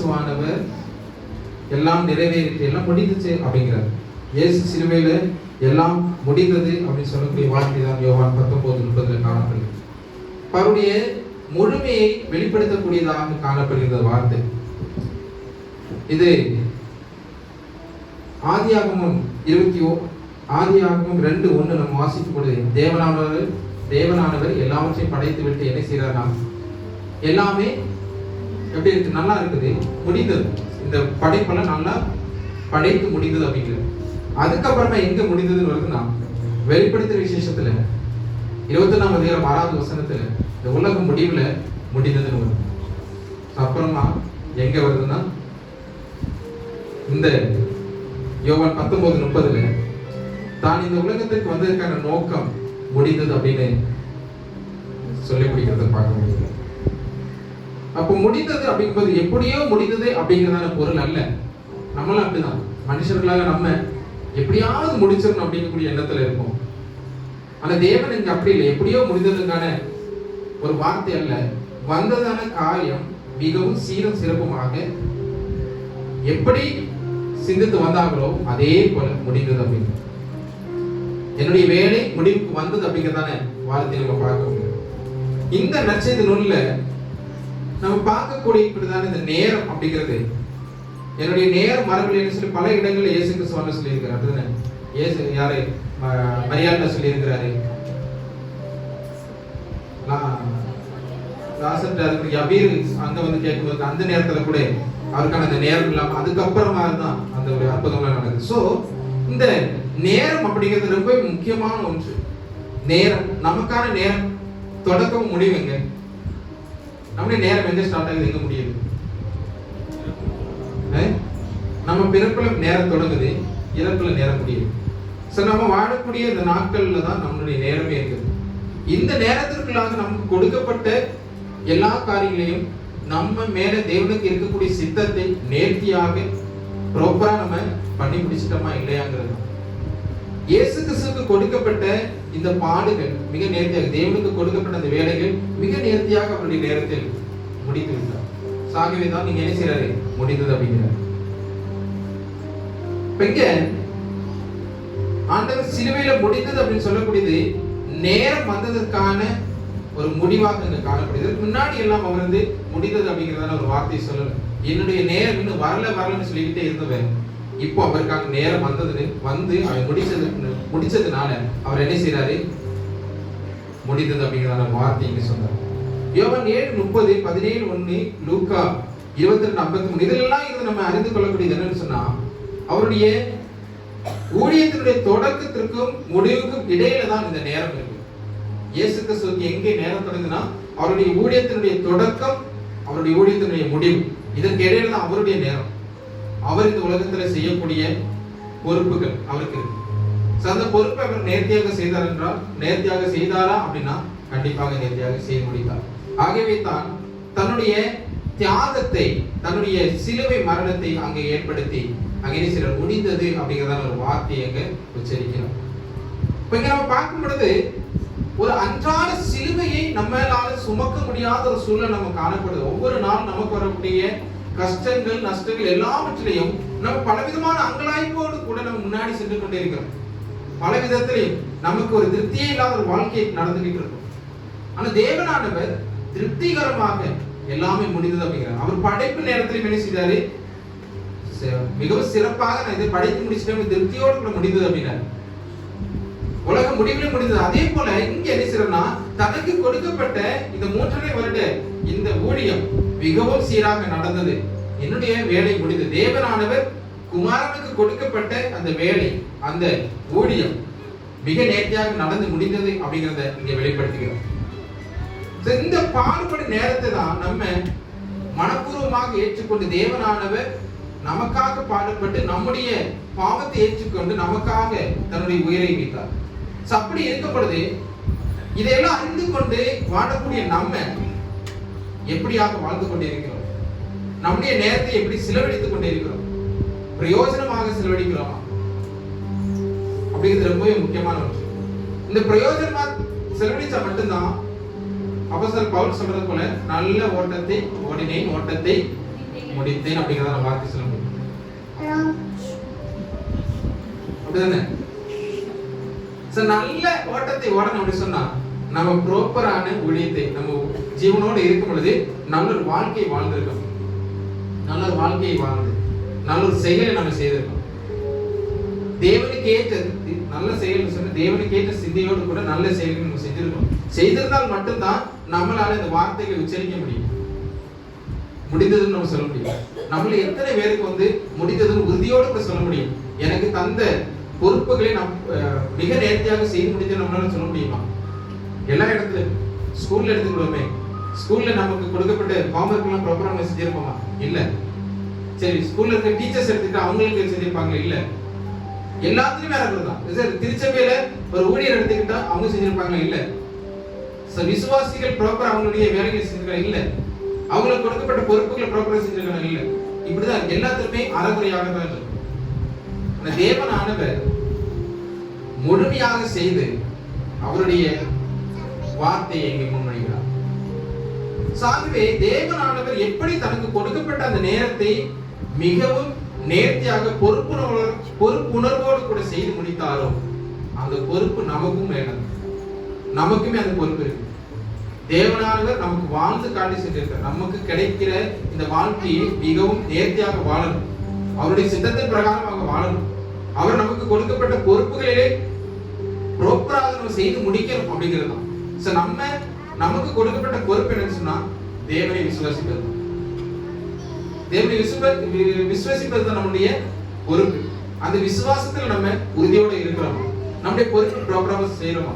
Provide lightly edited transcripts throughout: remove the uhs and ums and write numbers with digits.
இயேசுவானவர் எல்லாம் நிறைவேறிட்டு எல்லாம் முடிந்துச்சு அப்படிங்கிறார். இயேசு சிலுவையில எல்லாம் முடிந்தது அப்படின்னு சொல்லக்கூடிய வார்த்தை தான் யோவான் 19:30 காணப்படுகிறது. அவருடைய முழுமையை வெளிப்படுத்தக்கூடியதாக காணப்படுகிற வார்த்தை இது. ஆதியாகமம் 2:1 நம்ம வாசிக்கும் பொழுது தேவனானவர் எல்லாவற்றையும் படைத்து விட்டு என்ன செய்யறாரா, எல்லாமே எப்படி இருக்கு, நல்லா இருக்குது, முடிந்தது, இந்த படைப்பெல்லாம் நல்லா படைத்து முடிந்தது அப்படிங்கிறது. அதுக்கப்புறமா எங்க முடிந்ததுன்னு வருதுன்னா வெளிப்படுத்துற விசேஷத்துல 21:6 இந்த உலகம் முடிவுல முடிந்ததுன்னு வருது. அப்புறமா எங்க வருதுன்னா இந்த யோவான் 19:30 தான் இந்த உலகத்துக்கு வந்ததற்கான நோக்கம் முடிந்தது அப்படின்னு சொல்லி முடிக்கிறத பார்க்க முடியுது. அப்போ முடிந்தது அப்படிங்கும்போது எப்படியோ முடிந்தது அப்படிங்கிறதான பொருள் அல்ல. நம்மளும் அப்படிதான், மனுஷர்களாக நம்ம எப்படியாவது முடிச்சிடணும் அப்படிங்கக்கூடிய எண்ணத்துல இருப்போம். ஆனா தேவன் இங்க அப்படி இல்லை, எப்படியோ முடிந்ததுக்கான ஒரு வார்த்தை அல்ல. வந்ததான காரியம் மிகவும் சீரும் சிறப்புமாக எப்படி சிந்தித்து வந்தாங்களோ அதே போல முடிந்தது அப்படின்னு. என்னுடைய வேலை முடிவுக்கு வந்தது அப்படிங்கிறதான வார்த்தையை நம்ம பார்க்க முடியும். இந்த நற்செய்தி நூல்ல நம்ம பார்க்கக்கூடிய இப்படிதான் இந்த நேரம் அப்படிங்கிறது, என்னுடைய நேரம் மரபில் சொல்லி பல இடங்களில் இயேசு கிறிஸ்து சொல்லியிருக்கிறார். அதுதானே இயேசு யாரு மரியாதை சொல்லியிருக்கிறாரு, யபீர் அங்க வந்து கேட்கும்போது அந்த நேரத்துல கூட அவருக்கான அந்த நேரம் இல்லாம அதுக்கப்புறமா தான் அந்த ஒரு அற்புதம்லாம் நடக்குது. சோ இந்த நேரம் அப்படிங்கிறது ரொம்ப முக்கியமான ஒன்று. நேரம், நமக்கான நேரம் தொடக்கம் முடிவுங்க. நம்முடைய நேரம் எங்க ஸ்டார்ட் ஆகுது, எங்க முடியுது? நம்ம பிறப்புல நேரம் தொடங்குது, இறப்புல நேரம் முடியுது. சோ நம்ம வாழக்கூடிய இந்த நாட்கள்ல தான் நம்மளுடைய நேரமே இருக்குது. இந்த நேரத்திற்குள்ளாக நமக்கு கொடுக்கப்பட்ட எல்லா காரியங்களையும் நம்ம மேல தேவனுக்கு இருக்கக்கூடிய சித்தத்தை நேர்த்தியாக ப்ராப்பரா நம்ம பண்ணி முடிச்சிட்டோமா இல்லையாங்கிறது. இயேசு கிறிஸ்துவுக்கு கொடுக்கப்பட்ட இந்த பாடுகள் மிக நேர்த்தியாக, தேவனுக்கு கொடுக்கப்பட்ட அந்த வேலைகள் மிக நேர்த்தியாக அவருடைய நேரத்தில் முடித்து விட்டார். ஆகவே தான் நீங்க என்ன செய்யறாரு, முடிந்தது அப்படிங்கிறார். இங்க ஆண்டவர் சிலுவையில முடிந்தது அப்படின்னு சொல்லக்கூடியது நேரம் வந்ததற்கான ஒரு முடிவாக இங்க காணப்படுது. முன்னாடி எல்லாம் அவர் வந்து முடிந்தது அப்படிங்கிறதான ஒரு வார்த்தையை சொல்லல. என்னுடைய நேரம் இன்னும் வரலன்னு சொல்லிக்கிட்டே இருந்தவர் இப்போ அவருக்கான நேரம் வந்தது, வந்து அவர் முடிச்சதுனால அவர் என்ன செய்யறாரு, முடிந்தது அப்படிங்கிறதான வார்த்தை இங்க சொன்னார். யோவான் 7:30, 17:1, லூக்கா 22:53 இதெல்லாம் இது நம்ம அறிந்து கொள்ளக்கூடியது என்னன்னு சொன்னா, அவருடைய ஊழியத்தினுடைய தொடக்கத்திற்கும் முடிவுக்கும் இடையில தான் இந்த நேரம் இருக்கு. இயேசு கிறிஸ்துவுக்கு எங்கே நேரம் தொடங்குதுன்னா அவருடைய ஊழியத்தினுடைய தொடக்கம், அவருடைய ஊழியத்தினுடைய முடிவு, இதற்கு இடையில தான் அவருடைய நேரம். அவர் இந்த உலகத்துல செய்யக்கூடிய பொறுப்புகள் அவருக்கு இருக்கு. அந்த பொறுப்பை அவர் நேர்த்தியாக செய்தார் என்றால், நேர்த்தியாக செய்தாரா அப்படின்னா கண்டிப்பாக நேர்த்தியாக செய்ய முடிந்தார். ஆகவே தான் தன்னுடைய தியாகத்தை, தன்னுடைய சிலுவை மரணத்தை அங்கே ஏற்படுத்தி அங்கே சிலர் முடிந்தது அப்படிங்கிறதான ஒரு வார்த்தையை அங்க உச்சரிக்கிறோம். இப்ப இங்க நம்ம பார்க்கும் பொழுது ஒரு அன்றாட சிலுவையை நம்மளால சுமக்க முடியாத ஒரு சூழ்நிலை நம்ம காணப்படுது. ஒவ்வொரு நாள் நமக்கு வரக்கூடிய கஷ்டங்கள், நஷ்டங்கள் எல்லாவற்றிலையும் நம்ம பலவிதமான அங்கலாய்ப்போடு கூட நம்ம முன்னாடி சென்று கொண்டே இருக்கிறோம். பல விதத்திலையும் நமக்கு ஒரு திருப்தியே இல்லாத ஒரு வாழ்க்கையை நடந்துகிட்டு இருக்கும். ஆனா தேவனானவர் திருப்திகரமாக எல்லாமே முடிந்தது அப்படிங்கிறார். அவர் படைப்பு நேரத்திலும் என்ன செய்தாரு, மிகவும் சிறப்பாக நான் இதை படைத்து முடிச்சிட்டேன், திருப்தியோடு கூட முடிந்தது அப்படின்னாரு. உலகம் முடிவிலும் முடிந்தது. அதே போல இங்க என்ன செய்யறா, தனக்கு கொடுக்கப்பட்ட இந்த 3.5 வருட இந்த ஊழியம் மிகவும் சீராக நடந்தது. என்னுடைய வேலை முடிந்தது. தேவனானவர் குமாரனுக்கு கொடுக்கப்பட்ட அந்த வேலை, அந்த ஊழியம் மிக நேர்த்தியாக நடந்து முடிந்தது அப்படிங்கிறத இங்க வெளிப்படுத்துகிறோம். இந்த பாடுபடும் நேரத்தை தான் நம்ம மனப்பூர்வமாக ஏற்றுக்கொண்டு தேவனானவர் நமக்காக பாடுபட்டு நம்முடைய பாவத்தை ஏற்றுக்கொண்டு நமக்காக தன்னுடைய உயிரை வைத்தார். அப்படி இருக்கும் பொழுது இதையெல்லாம் அறிந்து கொண்டு வாழக்கூடிய நம்ம எப்படியாக வாழ்ந்து கொண்டே இருக்கிறோம், நம்முடைய நேரத்தை எப்படி செலவழித்துக் கொண்டே இருக்கிறோம், பிரயோஜனமாக செலவழிக்கிறோம் அப்படிங்கிறது ரொம்பவே முக்கியமான ஒன்று. இந்த பிரயோஜனமா செலவழிச்சா மட்டும்தான் அப்போஸ்தலர் பவுல் சொல்றது போல நல்ல ஓட்டத்தை ஓடினேன், ஓட்டத்தை முடித்தேன் அப்படிங்கிறத வார்த்தை சொல்ல முடியும். அப்படிதானே? நல்ல ஓட்டத்தை ஓடணும் அப்படி சொன்னா நம்ம ப்ராப்பரான ஊழியத்தை நம்ம ஜீவனோடு இருக்கும் பொழுது நல்ல ஒரு வாழ்க்கையை வாழ்ந்திருக்கோம், நல்ல ஒரு வாழ்க்கையை வாழ்ந்து நல்ல ஒரு செயலை நம்ம செய்திருக்கோம். தேவனுக்கு ஏற்ற நல்ல செயல் சொன்ன தேவனுக்கு ஏற்ற சிந்தையோடு கூட நல்ல செயல்கள் நம்ம செஞ்சிருக்கோம். செய்திருந்தால் மட்டும்தான் நம்மளால இந்த வார்த்தைகளை உச்சரிக்க முடியும், முடிந்ததுன்னு நம்ம சொல்ல முடியும். நம்மள எத்தனை பேருக்கு முடிந்ததுன்னு உறுதியோடு கூட சொல்ல முடியும். எனக்கு தந்த பொறுப்புகளை நாம் மிக நேர்த்தியாக செய்து முடித்து நம்மளால சொல்ல முடியுமா? எல்லா இடத்துலயும் ஸ்கூல்ல எடுத்துக்கிடுவோமே, ஸ்கூல்ல நமக்கு கொடுக்கப்பட்ட ஹோம்வொர்க் எல்லாம் ப்ராப்பரா நம்ம செஞ்சிருப்போமா? இல்ல. சரி, ஸ்கூல்ல இருக்க டீச்சர்ஸ் எடுத்துக்கிட்டு அவங்களுக்கு செஞ்சிருப்பாங்க? இல்ல. எல்லாத்துலயும் வேற தான். திருச்சபையில ஒரு ஊழியர் எடுத்துக்கிட்டா அவங்க செஞ்சிருப்பாங்க? இல்ல. விசுவாசிகள் ப்ராப்பரா அவங்களுடைய வேலைகளை செஞ்சிருக்காங்க? இல்ல. அவங்களுக்கு கொடுக்கப்பட்ட பொறுப்புகளை ப்ராப்பரா செஞ்சிருக்காங்க? இல்ல. இப்படிதான் எல்லாத்துலயுமே அறகுறையாக தான் இருக்கும். தேவனானவர் முழுமையாக செய்து அவருடைய வார்த்தையை இங்கே முன்வைக்கிறார். ஆகவே தேவனானவர் எப்படி தனக்கு கொடுக்கப்பட்ட அந்த நேரத்தை மிகவும் நேர்த்தியாக பொறுப்புணர்வோடு கூட செய்து முடித்தாரோ அந்த பொறுப்பு நமக்கும் வேணும். நமக்குமே அந்த பொறுப்பு இருக்கு. தேவனானவர் நமக்கு வாழ்ந்து காட்டி சென்றிருக்கிறார். நமக்கு கிடைக்கிற இந்த வாழ்க்கையை மிகவும் நேர்த்தியாக வாழணும், அவருடைய சித்தத்தின் பிரகாரமாக வாழணும். அவர் நமக்கு கொடுக்கப்பட்ட பொறுப்புகளிலே ப்ராப்பராக நம்ம செய்து முடிக்கணும் அப்படிங்கிறது தான். நமக்கு கொடுக்கப்பட்ட பொறுப்பு என்னன்னு சொன்னா தேவனை விசுவாசிப்பது. தேவனை விசுவாசிப்பது தான் நம்முடைய பொறுப்பு. அந்த விசுவாசத்துல நம்ம உறுதியோட இருக்கிறோமா? நம்முடைய பொறுப்பு ப்ராப்பராக செய்யறோமா?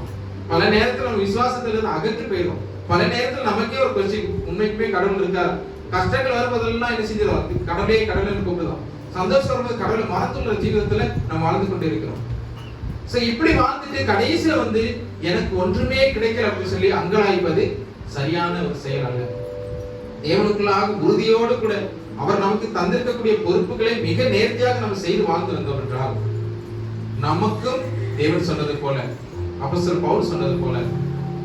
பல நேரத்தில் நம்ம விசுவாசத்துல இருந்து அகற்று போயிடும். பல நேரத்தில் நமக்கே ஒரு கொஸ்டின், உண்மைக்குமே கடவுள் இருக்காரு? கஷ்டங்கள் வரும்போதெல்லாம் என்ன செஞ்சிடும்? கடவுளே கூப்பிடுதான். சந்தோஷம் வரும்போது கடவுளை மறந்துள்ள ஜீவிதத்துல நம்ம வாழ்ந்து கொண்டு இருக்கிறோம். இப்படி வாழ்ந்துட்டு கடைசியில எனக்கு ஒன்றுமே கிடைக்கல அப்படின்னு சொல்லி அங்கலாய்ப்பது சரியான ஒரு செயல் அல்ல. தேவனுக்குள்ளாக உறுதியோடு கூட அவர் நமக்கு தந்திருக்கக்கூடிய பொறுப்புகளை மிக நேர்த்தியாக நம்ம செய்து வாழ்ந்து வந்தோம் என்றால் நமக்கும் தேவன் சொன்னது போல, அப்போஸ்தலர் பவுல் சொன்னது போல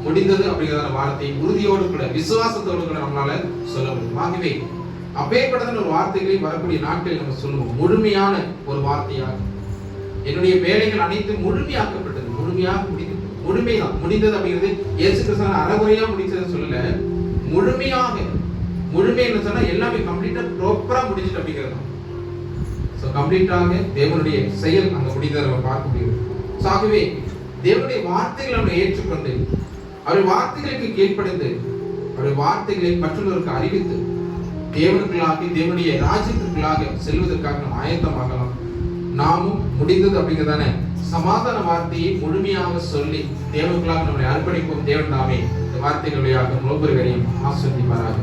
முடிந்தது அப்படிங்கிற வார்த்தை உறுதியோடு கூட விசுவாசத்தோடு கூட நம்மளால சொல்ல முடியும். ஆகவே அப்பேற்பட்டதான ஒரு வார்த்தைகளை வரக்கூடிய நாட்களில் நம்ம சொல்லுவோம், முழுமையான ஒரு வார்த்தையாக என்னுடைய வேலைகள் அனைத்தும் முழுமையாக்கப்பட்டது, முழுமையாக முழுமைதான் முடிந்தது அப்படிங்கிறது இயேசு கிறிஸ்து அறகுறையா முடிச்சதுன்னு சொல்லல, முழுமைன்னு சொன்னா எல்லாமே கம்ப்ளீட்டா ப்ராப்பரா முடிஞ்சிட்டு அப்படிங்கிறது. கம்ப்ளீட்டாக தேவனுடைய செயல் அங்க முடிந்ததை நம்ம பார்க்க முடியும். ஆகவே தேவனுடைய வார்த்தைகளை நம்ம ஏற்றுக்கொண்டு அவருடைய வார்த்தைகளுக்கு கீழ்ப்படிந்து அவருடைய வார்த்தைகளை மற்றவர்களுக்கு அறிவித்து தேவனுக்குள்ளாகி தேவனுடைய ராஜ்யத்திற்குள்ளாக செல்வதற்காக நாம் ஆயத்தமாகலாம். நாமும் முடிந்தது அப்படிங்கிறதான சமாதான வார்த்தையை முழுமையாக சொல்லி தேவனுக்குள்ளாக நம்மளை அர்ப்பணிப்போம். தேவன் தாமே இந்த வார்த்தைகள் வழியாக ஒவ்வொருவரையும் ஆசீர்வதிப்பாராக.